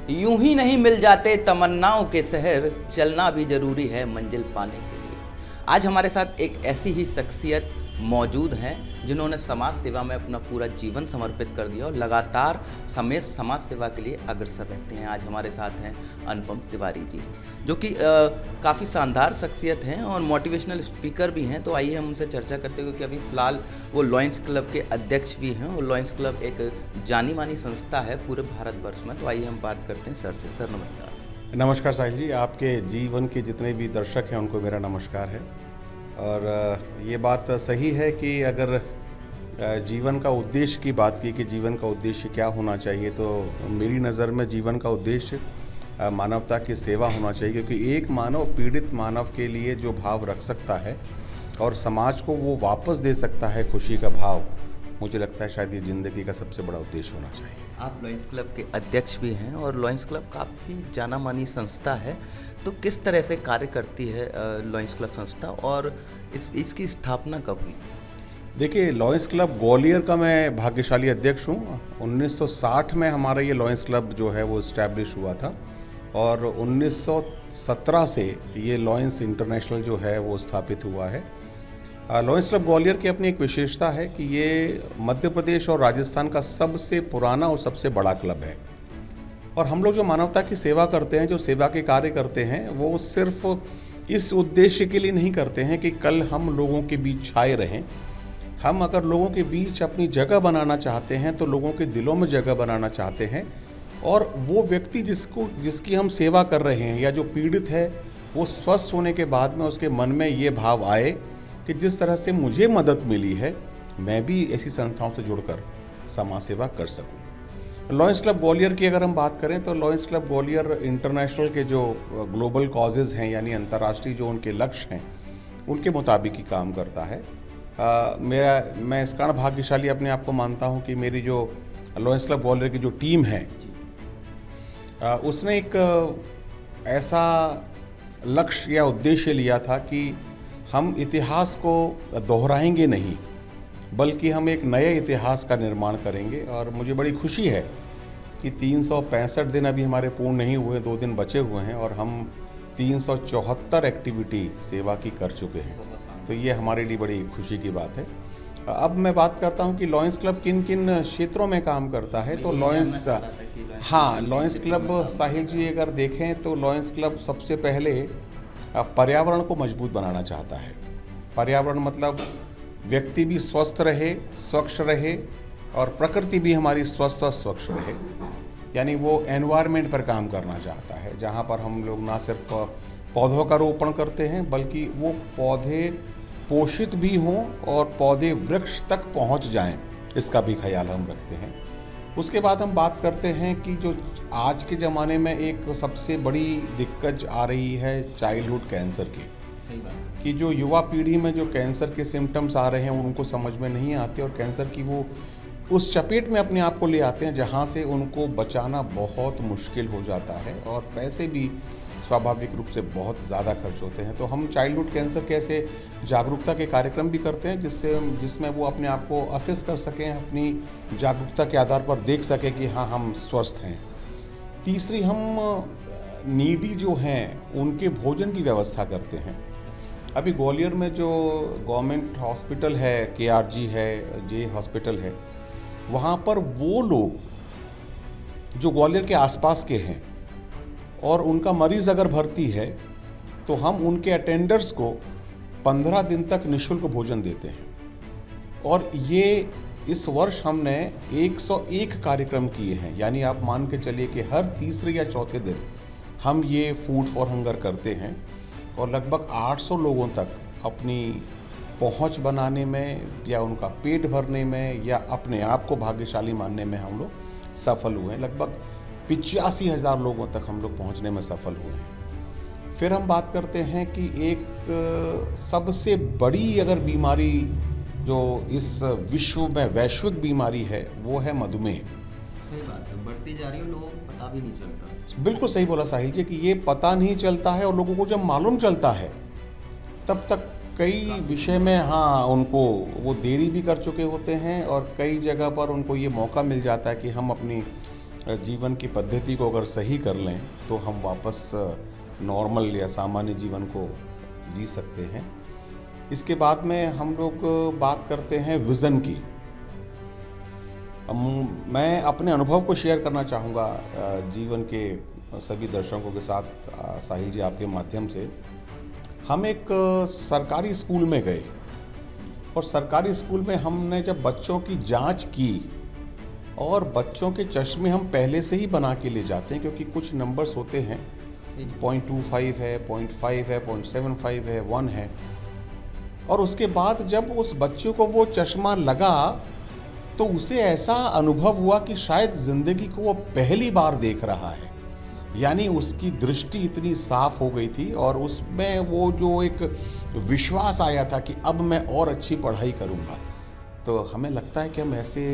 यूं ही नहीं मिल जाते तमन्नाओं के शहर, चलना भी जरूरी है मंजिल पाने के लिए। आज हमारे साथ एक ऐसी ही शख्सियत मौजूद हैं जिन्होंने समाज सेवा में अपना पूरा जीवन समर्पित कर दिया और लगातार समाज सेवा के लिए अग्रसर रहते हैं। आज हमारे साथ हैं अनुपम तिवारी जी, जो कि काफ़ी शानदार शख्सियत हैं और मोटिवेशनल स्पीकर भी हैं। तो आइए हम उनसे चर्चा करते हुए कि अभी फ़िलहाल वो लॉयंस क्लब के अध्यक्ष भी हैं और लॉयंस क्लब एक जानी मानी संस्था है पूरे भारतवर्ष में। तो आइए हम बात करते हैं सर से। सर नमस्कार। नमस्कार साहिल जी, आपके जीवन के जितने भी दर्शक हैं उनको मेरा नमस्कार है। और ये बात सही है कि अगर जीवन का उद्देश्य की बात की कि जीवन का उद्देश्य क्या होना चाहिए, तो मेरी नज़र में जीवन का उद्देश्य मानवता की सेवा होना चाहिए, क्योंकि एक मानव पीड़ित मानव के लिए जो भाव रख सकता है और समाज को वो वापस दे सकता है खुशी का भाव, मुझे लगता है शायद ये ज़िंदगी का सबसे बड़ा उद्देश्य होना चाहिए। आप लॉयंस क्लब के अध्यक्ष भी हैं और लॉयंस क्लब काफ़ी जाना मानी संस्था है, तो किस तरह से कार्य करती है लॉयंस क्लब संस्था और इसकी स्थापना कब हुई? देखिए, लॉयंस क्लब ग्वालियर का मैं भाग्यशाली अध्यक्ष हूँ। 1960 में हमारा ये लॉयंस क्लब जो है वो इस्टेब्लिश हुआ था और 1917 से ये लॉयंस इंटरनेशनल जो है वो स्थापित हुआ है। लॉयंस क्लब ग्वालियर की अपनी एक विशेषता है कि ये मध्य प्रदेश और राजस्थान का सबसे पुराना और सबसे बड़ा क्लब है। और हम लोग जो मानवता की सेवा करते हैं, जो सेवा के कार्य करते हैं, वो सिर्फ इस उद्देश्य के लिए नहीं करते हैं कि कल हम लोगों के बीच छाए रहें। हम अगर लोगों के बीच अपनी जगह बनाना चाहते हैं तो लोगों के दिलों में जगह बनाना चाहते हैं, और वो व्यक्ति जिसकी हम सेवा कर रहे हैं या जो पीड़ित है, वो स्वस्थ होने के बाद में उसके मन में ये भाव आए कि जिस तरह से मुझे मदद मिली है, मैं भी ऐसी संस्थाओं से जुड़कर समाज सेवा कर सकूं। लॉयंस क्लब ग्वालियर की अगर हम बात करें तो लॉयंस क्लब ग्वालियर इंटरनेशनल के जो ग्लोबल कॉजेज़ हैं, यानी अंतर्राष्ट्रीय जो उनके लक्ष्य हैं, उनके मुताबिक ही काम करता है। मैं इस कारण भाग्यशाली अपने आप को मानता हूं कि मेरी जो लॉयंस क्लब ग्वालियर की जो टीम है, उसने एक ऐसा लक्ष्य या उद्देश्य लिया था कि हम इतिहास को दोहराएंगे नहीं, बल्कि हम एक नए इतिहास का निर्माण करेंगे। और मुझे बड़ी खुशी है कि 365 दिन अभी हमारे पूर्ण नहीं हुए, 2 दिन बचे हुए हैं और हम 374 एक्टिविटी सेवा की कर चुके हैं। तो ये हमारे लिए बड़ी खुशी की बात है। अब मैं बात करता हूं कि लॉयंस क्लब किन किन क्षेत्रों में काम करता है। तो लॉयंस क्लब साहिल जी अगर देखें तो लॉयंस क्लब सबसे पहले पर्यावरण को मजबूत बनाना चाहता है। पर्यावरण मतलब व्यक्ति भी स्वस्थ रहे, स्वच्छ रहे, और प्रकृति भी हमारी स्वस्थ और स्वच्छ रहे, यानी वो एनवायरनमेंट पर काम करना चाहता है, जहाँ पर हम लोग ना सिर्फ पौधों का रोपण करते हैं, बल्कि वो पौधे पोषित भी हों और पौधे वृक्ष तक पहुँच जाएं, इसका भी ख्याल हम रखते हैं। उसके बाद हम बात करते हैं कि जो आज के ज़माने में एक सबसे बड़ी दिक्कत आ रही है चाइल्डहुड कैंसर की, कि जो युवा पीढ़ी में जो कैंसर के सिम्टम्स आ रहे हैं उनको समझ में नहीं आते और कैंसर की वो उस चपेट में अपने आप को ले आते हैं जहाँ से उनको बचाना बहुत मुश्किल हो जाता है और पैसे भी स्वाभाविक रूप से बहुत ज़्यादा खर्च होते हैं। तो हम चाइल्डहुड कैंसर के ऐसे जागरूकता के कार्यक्रम भी करते हैं जिसमें वो अपने आप को असेस कर सकें, अपनी जागरूकता के आधार पर देख सकें कि हाँ, हम स्वस्थ हैं। तीसरी, हम नीडी जो हैं उनके भोजन की व्यवस्था करते हैं। अभी ग्वालियर में जो गवर्नमेंट हॉस्पिटल है, KRG है, जे हॉस्पिटल है, वहाँ पर वो लोग जो ग्वालियर के आसपास के हैं और उनका मरीज़ अगर भर्ती है तो हम उनके अटेंडर्स को 15 दिन तक निःशुल्क भोजन देते हैं। और ये इस वर्ष हमने 101 कार्यक्रम किए हैं, यानी आप मान के चलिए कि हर तीसरे या चौथे दिन हम ये फूड फॉर हंगर करते हैं और लगभग 800 लोगों तक अपनी पहुंच बनाने में या उनका पेट भरने में या अपने आप को भाग्यशाली मानने में हम लोग सफल हुए हैं। लगभग 85,000 लोगों तक हम लोग पहुंचने में सफल हुए हैं। फिर हम बात करते हैं कि एक सबसे बड़ी अगर बीमारी जो इस विश्व में वैश्विक बीमारी है वो है मधुमेह। सही बात है, बढ़ती जा रही है, लोगों को पता भी नहीं चलता। बिल्कुल सही बोला साहिल जी कि ये पता नहीं चलता है और लोगों को जब मालूम चलता है तब तक कई विषय में उनको वो देरी भी कर चुके होते हैं और कई जगह पर उनको ये मौका मिल जाता है कि हम अपनी जीवन की पद्धति को अगर सही कर लें तो हम वापस नॉर्मल या सामान्य जीवन को जी सकते हैं। इसके बाद में हम लोग बात करते हैं विज़न की। मैं अपने अनुभव को शेयर करना चाहूँगा जीवन के सभी दर्शकों के साथ, साहिल जी आपके माध्यम से। हम एक सरकारी स्कूल में गए और सरकारी स्कूल में हमने जब बच्चों की जांच की और बच्चों के चश्मे हम पहले से ही बना के ले जाते हैं, क्योंकि कुछ नंबर्स होते हैं, 0.25 है, 0.5 है, 0.75 है, 1 है। और उसके बाद जब उस बच्चे को वो चश्मा लगा तो उसे ऐसा अनुभव हुआ कि शायद ज़िंदगी को वो पहली बार देख रहा है। यानी उसकी दृष्टि इतनी साफ हो गई थी और उसमें वो जो एक विश्वास आया था कि अब मैं और अच्छी पढ़ाई करूँगा। तो हमें लगता है कि हम ऐसे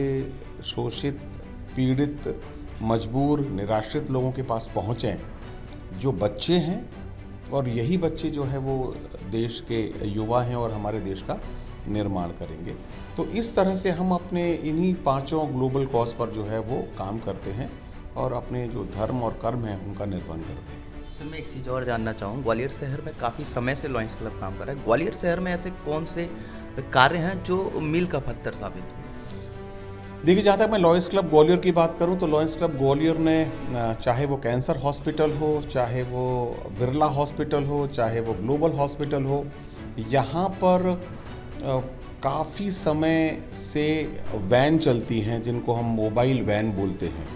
शोषित, पीड़ित, मजबूर, निराश्रित लोगों के पास पहुँचें जो बच्चे हैं, और यही बच्चे जो है वो देश के युवा हैं और हमारे देश का निर्माण करेंगे। तो इस तरह से हम अपने इन्हीं 5 ग्लोबल कॉज पर जो है वो काम करते हैं और अपने जो धर्म और कर्म हैं उनका निर्वहन करते हैं। तो मैं एक चीज़ और जानना चाहूँ, ग्वालियर शहर में काफ़ी समय से लॉयंस क्लब काम कर रहा है। ग्वालियर शहर में ऐसे कौन से कार्य हैं जो मील का पत्थर साबित हुए? देखिए, जहाँ तक मैं लॉयंस क्लब ग्वालियर की बात करूँ तो लॉयंस क्लब ग्वालियर ने, चाहे वो कैंसर हॉस्पिटल हो, चाहे वो बिरला हॉस्पिटल हो, चाहे वो ग्लोबल हॉस्पिटल हो, यहाँ पर काफ़ी समय से वैन चलती हैं जिनको हम मोबाइल वैन बोलते हैं।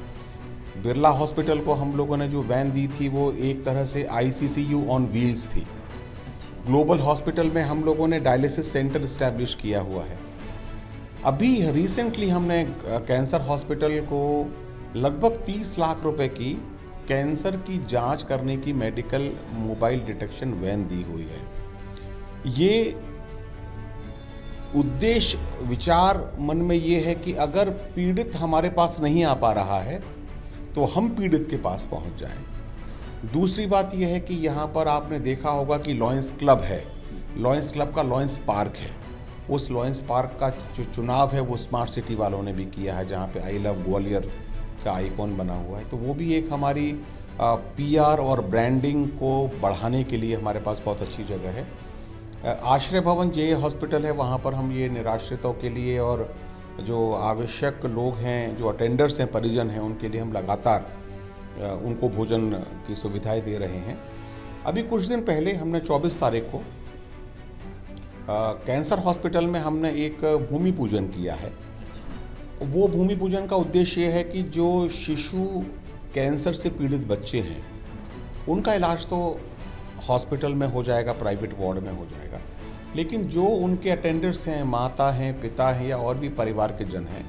बिरला हॉस्पिटल को हम लोगों ने जो वैन दी थी वो एक तरह से ICCU ऑन व्हील्स थी। ग्लोबल हॉस्पिटल में हम लोगों ने डायलिसिस सेंटर इस्टेब्लिश किया हुआ है। अभी रिसेंटली हमने कैंसर हॉस्पिटल को लगभग 30 लाख रुपए की कैंसर की जांच करने की मेडिकल मोबाइल डिटेक्शन वैन दी हुई है। ये उद्देश्य, विचार मन में ये है कि अगर पीड़ित हमारे पास नहीं आ पा रहा है तो हम पीड़ित के पास पहुंच जाएं। दूसरी बात यह है कि यहाँ पर आपने देखा होगा कि लॉयंस क्लब है, लॉयंस क्लब का लॉयंस पार्क है। उस लॉयंस पार्क का जो चुनाव है वो स्मार्ट सिटी वालों ने भी किया है, जहाँ पे आई लव ग्वालियर का आइकॉन बना हुआ है। तो वो भी एक हमारी PR और ब्रांडिंग को बढ़ाने के लिए हमारे पास बहुत अच्छी जगह है। आश्रय भवन जे हॉस्पिटल है, वहाँ पर हम ये निराश्रितों के लिए और जो आवश्यक लोग हैं, जो अटेंडर्स हैं, परिजन हैं, उनके लिए हम लगातार उनको भोजन की सुविधाएं दे रहे हैं। अभी कुछ दिन पहले हमने 24 तारीख को कैंसर हॉस्पिटल में हमने एक भूमि पूजन किया है। वो भूमि पूजन का उद्देश्य ये है कि जो शिशु कैंसर से पीड़ित बच्चे हैं उनका इलाज तो हॉस्पिटल में हो जाएगा, प्राइवेट वार्ड में हो जाएगा, लेकिन जो उनके अटेंडर्स हैं, माता हैं, पिता हैं या और भी परिवार के जन हैं,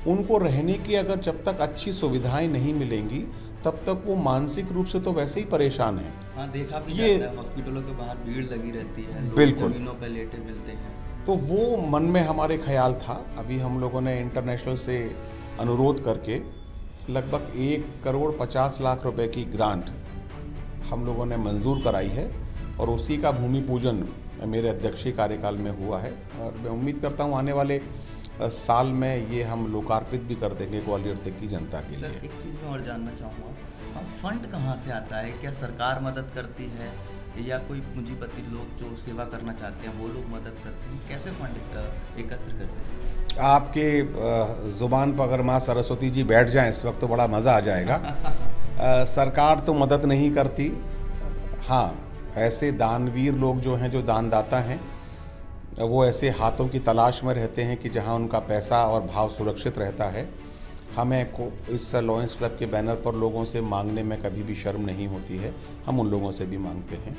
उनको रहने की अगर जब तक अच्छी सुविधाएं नहीं मिलेंगी तब तक वो मानसिक रूप से तो वैसे ही परेशान हैं। हाँ, देखा भी जाता है, हॉस्पिटलों के बाहर भीड़ लगी रहती है, लोग बिल्कुल जमीनों पर लेटे मिलते हैं। तो वो मन में हमारे ख्याल था। अभी हम लोगों ने इंटरनेशनल से अनुरोध करके लगभग 1,50 लाख रुपए की ग्रांट हम लोगों ने मंजूर कराई है और उसी का भूमि पूजन मेरे अध्यक्षीय कार्यकाल में हुआ है और मैं उम्मीद करता हूँ आने वाले साल में ये हम लोकार्पित भी कर देंगे ग्वालियर तक की जनता के लिए। एक चीज़ मैं और जानना चाहूँगा, फंड कहाँ से आता है? क्या सरकार मदद करती है या कोई पूंजीपति लोग जो सेवा करना चाहते हैं वो लोग मदद करते हैं? कैसे फंड एकत्र करते हैं? आपके ज़ुबान पर अगर माँ सरस्वती जी बैठ जाएं इस वक्त तो बड़ा मज़ा आ जाएगा। सरकार तो मदद नहीं करती। हाँ, ऐसे दानवीर लोग जो हैं, जो दानदाता हैं, वो ऐसे हाथों की तलाश में रहते हैं कि जहां उनका पैसा और भाव सुरक्षित रहता है। हमें इस लॉयंस क्लब के बैनर पर लोगों से मांगने में कभी भी शर्म नहीं होती है, हम उन लोगों से भी मांगते हैं।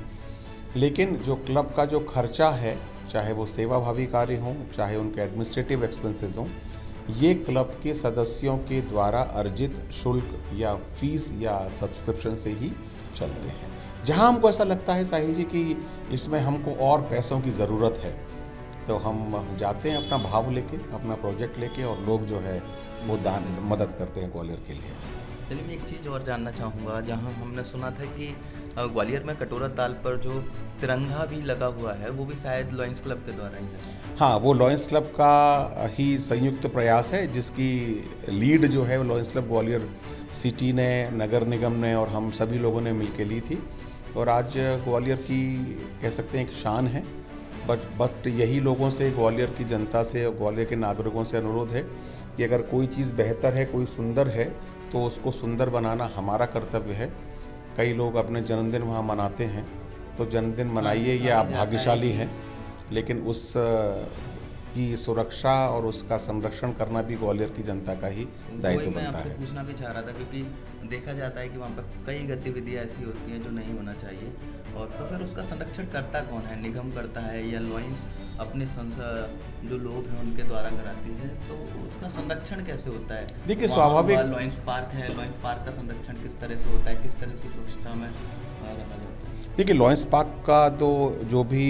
लेकिन जो क्लब का जो खर्चा है, चाहे वो सेवाभावी कार्य हों, चाहे उनके एडमिनिस्ट्रेटिव एक्सपेंसेस हों, ये क्लब के सदस्यों के द्वारा अर्जित शुल्क या फीस या सब्सक्रिप्शन से ही चलते हैं। जहां हमको ऐसा लगता है साहिल जी कि इसमें हमको और पैसों की ज़रूरत है तो हम जाते हैं अपना भाव लेके, अपना प्रोजेक्ट लेके, और लोग जो है वो मदद करते हैं ग्वालियर के लिए। चलिए, मैं एक चीज़ और जानना चाहूँगा, जहाँ हमने सुना था कि ग्वालियर में कटोरा ताल पर जो तिरंगा भी लगा हुआ है वो भी शायद लॉयंस क्लब के द्वारा ही है। हाँ, वो लॉयंस क्लब का ही संयुक्त प्रयास है, जिसकी लीड जो है वो लॉयंस क्लब ग्वालियर सिटी ने, नगर निगम ने और हम सभी लोगों ने मिलकर ली थी। और आज ग्वालियर की कह सकते हैं एक शान है। बट यही लोगों से, ग्वालियर की जनता से और ग्वालियर के नागरिकों से अनुरोध है कि अगर कोई चीज़ बेहतर है, कोई सुंदर है, तो उसको सुंदर बनाना हमारा कर्तव्य है। कई लोग अपने जन्मदिन वहाँ मनाते हैं, तो जन्मदिन मनाइए, ये आप भाग्यशाली हैं, लेकिन उस की सुरक्षा और उसका संरक्षण करना भी ग्वालियर की जनता का ही दायित्व बनता है। पूछना भी चाह रहा था क्योंकि देखा जाता है कि वहाँ पर कई गतिविधियाँ ऐसी होती हैं जो नहीं होना चाहिए, और तो फिर उसका संरक्षण करता कौन है? निगम करता है या लॉयंस अपने जो लोग हैं उनके द्वारा कराती है? तो उसका संरक्षण कैसे होता है? देखिए, स्वाभाविक लॉयंस पार्क है, लॉयंस पार्क का संरक्षण किस तरह से होता है, किस तरह से स्वच्छता में रखा जाता है? देखिए, लॉयंस पार्क का तो जो भी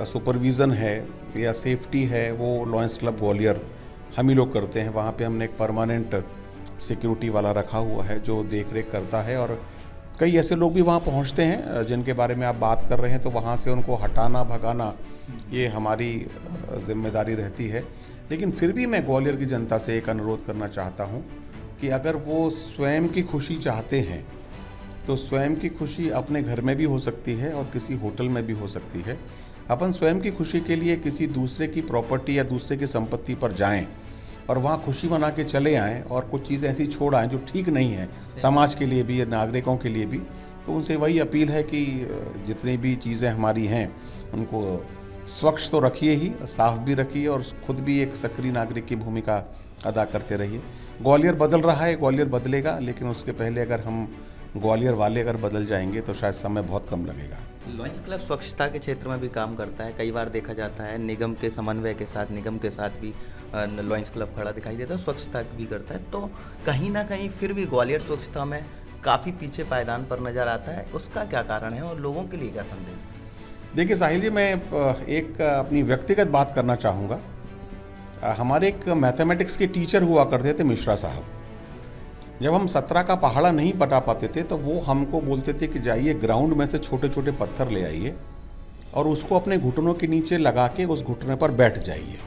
सुपरविज़न है या सेफ्टी है वो लॉयंस क्लब ग्वालियर हम ही लोग करते हैं। वहाँ पे हमने एक परमानेंट सिक्योरिटी वाला रखा हुआ है जो देख रेख करता है, और कई ऐसे लोग भी वहाँ पहुँचते हैं जिनके बारे में आप बात कर रहे हैं, तो वहाँ से उनको हटाना भगाना ये हमारी जिम्मेदारी रहती है। लेकिन फिर भी मैं ग्वालियर की जनता से एक अनुरोध करना चाहता हूँ कि अगर वो स्वयं की खुशी चाहते हैं तो स्वयं की खुशी अपने घर में भी हो सकती है और किसी होटल में भी हो सकती है। अपन स्वयं की खुशी के लिए किसी दूसरे की प्रॉपर्टी या दूसरे की संपत्ति पर जाएं और वहाँ खुशी मना के चले आएं और कुछ चीज़ें ऐसी छोड़ आएं जो ठीक नहीं है समाज के लिए भी, नागरिकों के लिए भी। तो उनसे वही अपील है कि जितनी भी चीज़ें हमारी हैं उनको स्वच्छ तो रखिए ही, साफ भी रखिए, और खुद भी एक सक्रिय नागरिक की भूमिका अदा करते रहिए। ग्वालियर बदल रहा है, ग्वालियर बदलेगा, लेकिन उसके पहले अगर हम ग्वालियर वाले अगर बदल जाएंगे तो शायद समय बहुत कम लगेगा। लॉयंस क्लब स्वच्छता के क्षेत्र में भी काम करता है। कई बार देखा जाता है निगम के समन्वय के साथ, निगम के साथ भी लॉयंस क्लब खड़ा दिखाई देता है, स्वच्छता भी करता है। तो कहीं ना कहीं फिर भी ग्वालियर स्वच्छता में काफ़ी पीछे पायदान पर नज़र आता है। उसका क्या कारण है और लोगों के लिए क्या संदेश? देखिए साहिल जी, मैं एक अपनी व्यक्तिगत बात करना चाहूँगा। हमारे एक मैथमेटिक्स के टीचर हुआ करते थे, मिश्रा साहब। जब हम 17 का पहाड़ा नहीं बता पाते थे तो वो हमको बोलते थे कि जाइए ग्राउंड में से छोटे छोटे पत्थर ले आइए और उसको अपने घुटनों के नीचे लगा के उस घुटने पर बैठ जाइए।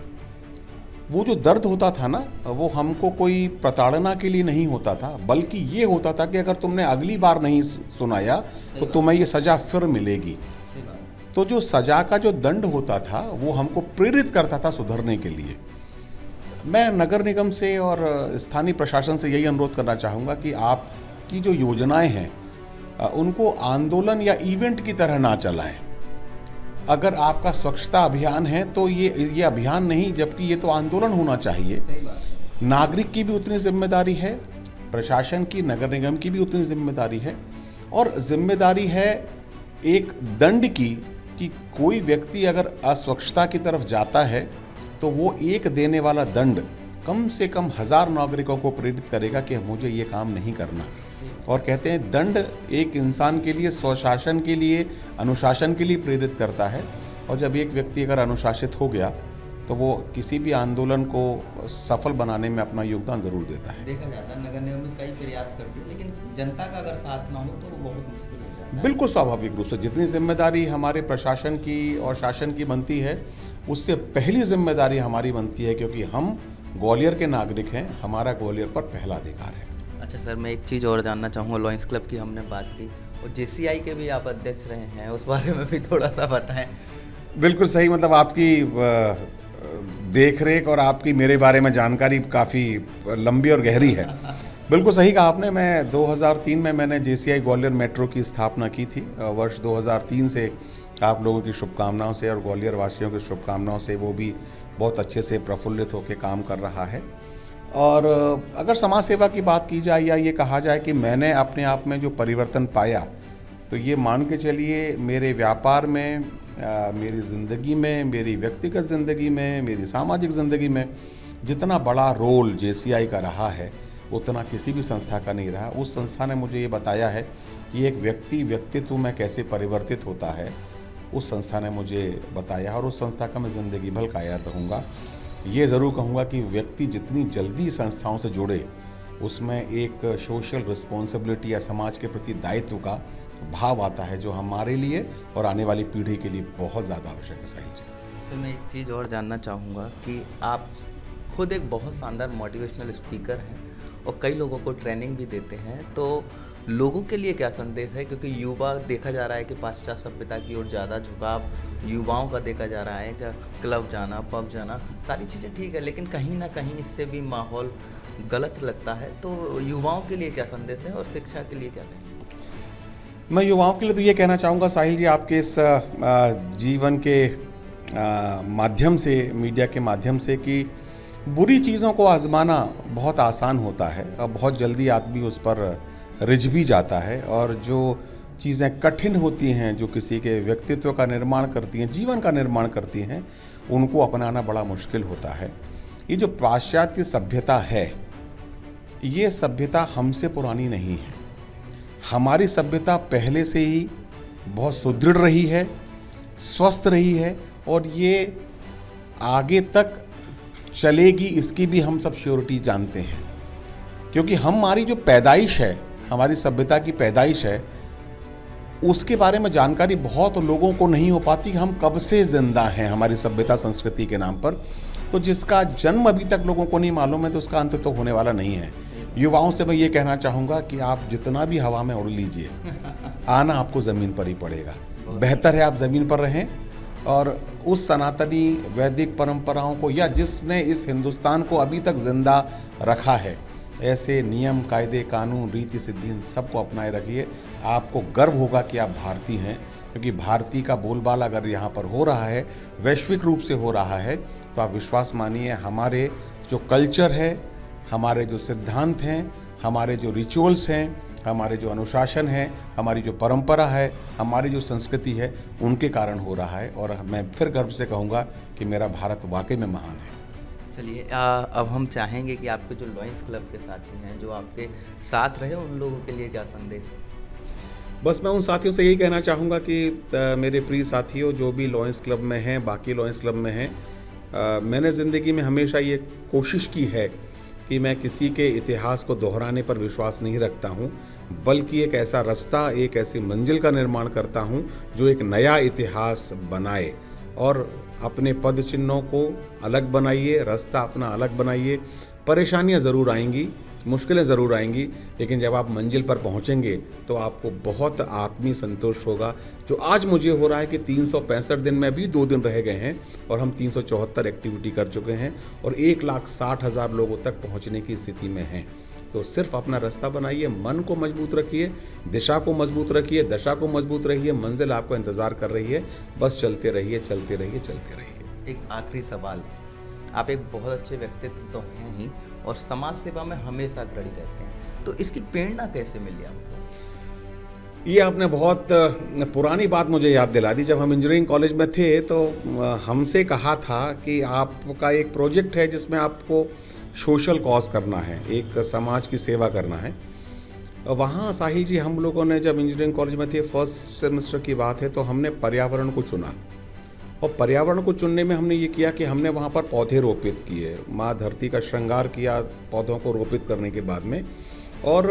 वो जो दर्द होता था ना, वो हमको कोई प्रताड़ना के लिए नहीं होता था, बल्कि ये होता था कि अगर तुमने अगली बार नहीं सुनाया तो तुम्हें ये सज़ा फिर मिलेगी। तो जो सज़ा का जो दंड होता था वो हमको प्रेरित करता था सुधरने के लिए। मैं नगर निगम से और स्थानीय प्रशासन से यही अनुरोध करना चाहूँगा कि आपकी जो योजनाएं हैं उनको आंदोलन या इवेंट की तरह ना चलाएं। अगर आपका स्वच्छता अभियान है तो ये अभियान नहीं, जबकि ये तो आंदोलन होना चाहिए। नागरिक की भी उतनी जिम्मेदारी है, प्रशासन की, नगर निगम की भी उतनी जिम्मेदारी है, और जिम्मेदारी है एक दंड की कि कोई व्यक्ति अगर अस्वच्छता की तरफ जाता है तो वो एक देने वाला दंड कम से कम 1000 नागरिकों को प्रेरित करेगा कि मुझे ये काम नहीं करना। और कहते हैं दंड एक इंसान के लिए, स्वशासन के लिए, अनुशासन के लिए प्रेरित करता है, और जब एक व्यक्ति अगर अनुशासित हो गया तो वो किसी भी आंदोलन को सफल बनाने में अपना योगदान जरूर देता है। देखा जाता है नगर निगम में कई प्रयास करती है, लेकिन जनता का अगर साथ ना हो तो वो बहुत मुश्किल हो जाता है। बिल्कुल स्वाभाविक रूप से जितनी जिम्मेदारी हमारे प्रशासन की और शासन की बनती है, उससे पहली जिम्मेदारी हमारी बनती है, क्योंकि हम ग्वालियर के नागरिक हैं, हमारा ग्वालियर पर पहला अधिकार है। अच्छा सर, मैं एक चीज़ और जानना चाहूँगा। लॉयंस क्लब की हमने बात की और JCI के भी आप अध्यक्ष रहे हैं, उस बारे में भी थोड़ा सा बताएं। बिल्कुल सही, मतलब आपकी देख रेख और आपकी मेरे बारे में जानकारी काफ़ी लंबी और गहरी है। बिल्कुल सही कहा आपने। मैं 2003 में मैंने JCI ग्वालियर मेट्रो की स्थापना की थी। वर्ष 2003 से आप लोगों की शुभकामनाओं से और ग्वालियर वासियों की शुभकामनाओं से वो भी बहुत अच्छे से प्रफुल्लित होकर काम कर रहा है। और अगर समाज सेवा की बात की जाए या ये कहा जाए कि मैंने अपने आप में जो परिवर्तन पाया, तो ये मान के चलिए मेरे व्यापार में, मेरी ज़िंदगी में, मेरी व्यक्तिगत ज़िंदगी में, मेरी सामाजिक ज़िंदगी में जितना बड़ा रोल JCI का रहा है उतना किसी भी संस्था का नहीं रहा। उस संस्था ने मुझे ये बताया है कि एक व्यक्तित्व में कैसे परिवर्तित होता है, उस संस्था ने मुझे बताया, और उस संस्था का मैं ज़िंदगी भर कायल रहूँगा। ये ज़रूर कहूँगा कि व्यक्ति जितनी जल्दी संस्थाओं से जुड़े, उसमें एक सोशल रिस्पॉन्सिबिलिटी या समाज के प्रति दायित्व का भाव आता है जो हमारे लिए और आने वाली पीढ़ी के लिए बहुत ज़्यादा आवश्यक है। साहिल जी, तो मैं एक चीज़ और जानना चाहूँगा कि आप खुद एक बहुत शानदार मोटिवेशनल स्पीकर हैं और कई लोगों को ट्रेनिंग भी देते हैं, तो लोगों के लिए क्या संदेश है? क्योंकि युवा देखा जा रहा है कि पाश्चात्य सभ्यता की ओर ज़्यादा झुकाव युवाओं का देखा जा रहा है कि क्लब जाना, पब जाना, सारी चीज़ें ठीक है, लेकिन कहीं ना कहीं इससे भी माहौल गलत लगता है। तो युवाओं के लिए क्या संदेश है और शिक्षा के लिए क्या कहेंगे? मैं युवाओं के लिए तो ये कहना चाहूँगा साहिल जी, आपके इस जीवन के माध्यम से, मीडिया के माध्यम से, कि बुरी चीज़ों को आजमाना बहुत आसान होता है और बहुत जल्दी आदमी उस पर रिझ भी जाता है, और जो चीज़ें कठिन होती हैं, जो किसी के व्यक्तित्व का निर्माण करती हैं, जीवन का निर्माण करती हैं, उनको अपनाना बड़ा मुश्किल होता है। ये जो पाश्चात्य सभ्यता है, ये सभ्यता हमसे पुरानी नहीं है। हमारी सभ्यता पहले से ही बहुत सुदृढ़ रही है, स्वस्थ रही है, और ये आगे तक चलेगी, इसकी भी हम सब श्योरिटी जानते हैं। क्योंकि हमारी जो पैदाइश है, हमारी सभ्यता की पैदाइश है, उसके बारे में जानकारी बहुत लोगों को नहीं हो पाती कि हम कब से जिंदा हैं हमारी सभ्यता संस्कृति के नाम पर। तो जिसका जन्म अभी तक लोगों को नहीं मालूम है, तो उसका अंत तो होने वाला नहीं है। युवाओं से मैं ये कहना चाहूँगा कि आप जितना भी हवा में उड़ लीजिए, आना आपको ज़मीन पर ही पड़ेगा। बेहतर है आप ज़मीन पर रहें और उस सनातनी वैदिक परंपराओं को, या जिसने इस हिंदुस्तान को अभी तक जिंदा रखा है, ऐसे नियम, कायदे, कानून, रीति सिद्धि सबको अपनाए रखिए। आपको गर्व होगा कि आप भारतीय हैं, क्योंकि भारतीय का बोलबाला अगर यहाँ पर हो रहा है, वैश्विक रूप से हो रहा है, तो आप विश्वास मानिए, हमारे जो कल्चर है, हमारे जो सिद्धांत हैं, हमारे जो रिचुअल्स हैं, हमारे जो अनुशासन है, हमारी जो परंपरा है, हमारी जो संस्कृति है, उनके कारण हो रहा है। और मैं फिर गर्व से कहूँगा कि मेरा भारत वाकई में महान है। चलिए, अब हम चाहेंगे कि आपके जो लॉयंस क्लब के साथी हैं, जो आपके साथ रहे, उन लोगों के लिए क्या संदेश है? बस मैं उन साथियों से यही कहना चाहूँगा कि मेरे प्रिय साथियों, जो भी लॉयंस क्लब में हैं, बाकी लॉयंस क्लब में हैं, मैंने ज़िंदगी में हमेशा ये कोशिश की है कि मैं किसी के इतिहास को दोहराने पर विश्वास नहीं रखता हूँ, बल्कि एक ऐसा रास्ता, एक ऐसी मंजिल का निर्माण करता हूँ जो एक नया इतिहास बनाए। और अपने पद चिन्हों को अलग बनाइए, रास्ता अपना अलग बनाइए। परेशानियाँ ज़रूर आएंगी, मुश्किलें ज़रूर आएंगी, लेकिन जब आप मंजिल पर पहुँचेंगे तो आपको बहुत आत्मीय संतोष होगा। जो आज मुझे हो रहा है कि 365 दिन में भी 2 दिन रह गए हैं और हम 374 एक्टिविटी कर चुके हैं और 1,60,000 लोगों तक पहुँचने की स्थिति में हैं। तो सिर्फ अपना रास्ता बनाइए, मन को मजबूत रखिए, दिशा को मजबूत रखिए, दशा को मजबूत रखिए, मंजिल आपको इंतज़ार कर रही है। बस चलते रहिए, चलते रहिए, चलते रहिए। एक आखिरी सवाल, आप एक बहुत अच्छे व्यक्तित्व तो हैं ही और समाज सेवा में हमेशा अग्रणी रहते हैं, तो इसकी प्रेरणा कैसे मिली आपको? ये आपने बहुत पुरानी बात मुझे याद दिला दी। जब हम इंजीनियरिंग कॉलेज में थे तो हमसे कहा था कि आपका एक प्रोजेक्ट है जिसमें आपको सोशल कॉज करना है, एक समाज की सेवा करना है। वहाँ साहिल जी, हम लोगों ने जब इंजीनियरिंग कॉलेज में थे, फर्स्ट सेमेस्टर की बात है, तो हमने पर्यावरण को चुना। और पर्यावरण को चुनने में हमने ये किया कि हमने वहाँ पर पौधे रोपित किए, माँ धरती का श्रृंगार किया पौधों को रोपित करने के बाद में। और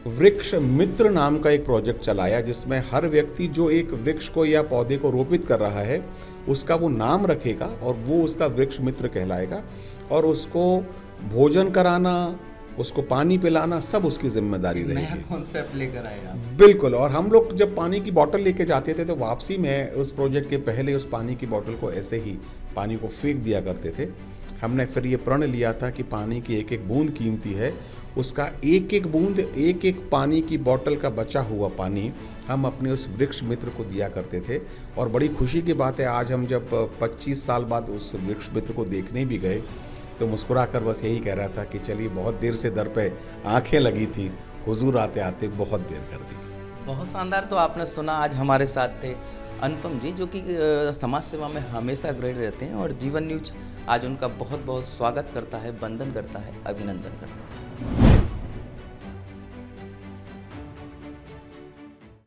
वृक्ष मित्र नाम का एक प्रोजेक्ट चलाया, जिसमें हर व्यक्ति जो एक वृक्ष को या पौधे को रोपित कर रहा है, उसका वो नाम रखेगा और वो उसका वृक्ष मित्र कहलाएगा। और उसको भोजन कराना, उसको पानी पिलाना, सब उसकी जिम्मेदारी रहेगी। नया कॉन्सेप्ट लेकर आएगा। बिल्कुल। और हम लोग जब पानी की बोतल लेके जाते थे तो वापसी में उस प्रोजेक्ट के पहले उस पानी की बोतल को ऐसे ही पानी को फेंक दिया करते थे। हमने फिर ये प्रण लिया था कि पानी की एक एक बूंद कीमती है, उसका एक एक बूंद, एक एक पानी की बोतल का बचा हुआ पानी हम अपने उस वृक्ष मित्र को दिया करते थे। और बड़ी खुशी की बात है, आज हम जब 25 साल बाद उस वृक्ष मित्र को देखने भी गए तो मुस्कुराकर बस यही कह रहा था कि चलिए, बहुत देर से दर पे आंखें लगी थी, हुजूर आते आते बहुत देर कर दी। बहुत शानदार। तो आपने सुना, आज हमारे साथ थे अनुपम जी, जो कि समाज सेवा में हमेशा अग्रणी रहते हैं और जीवन न्यूज आज उनका बहुत बहुत स्वागत करता है, वंदन करता है, अभिनंदन करता है।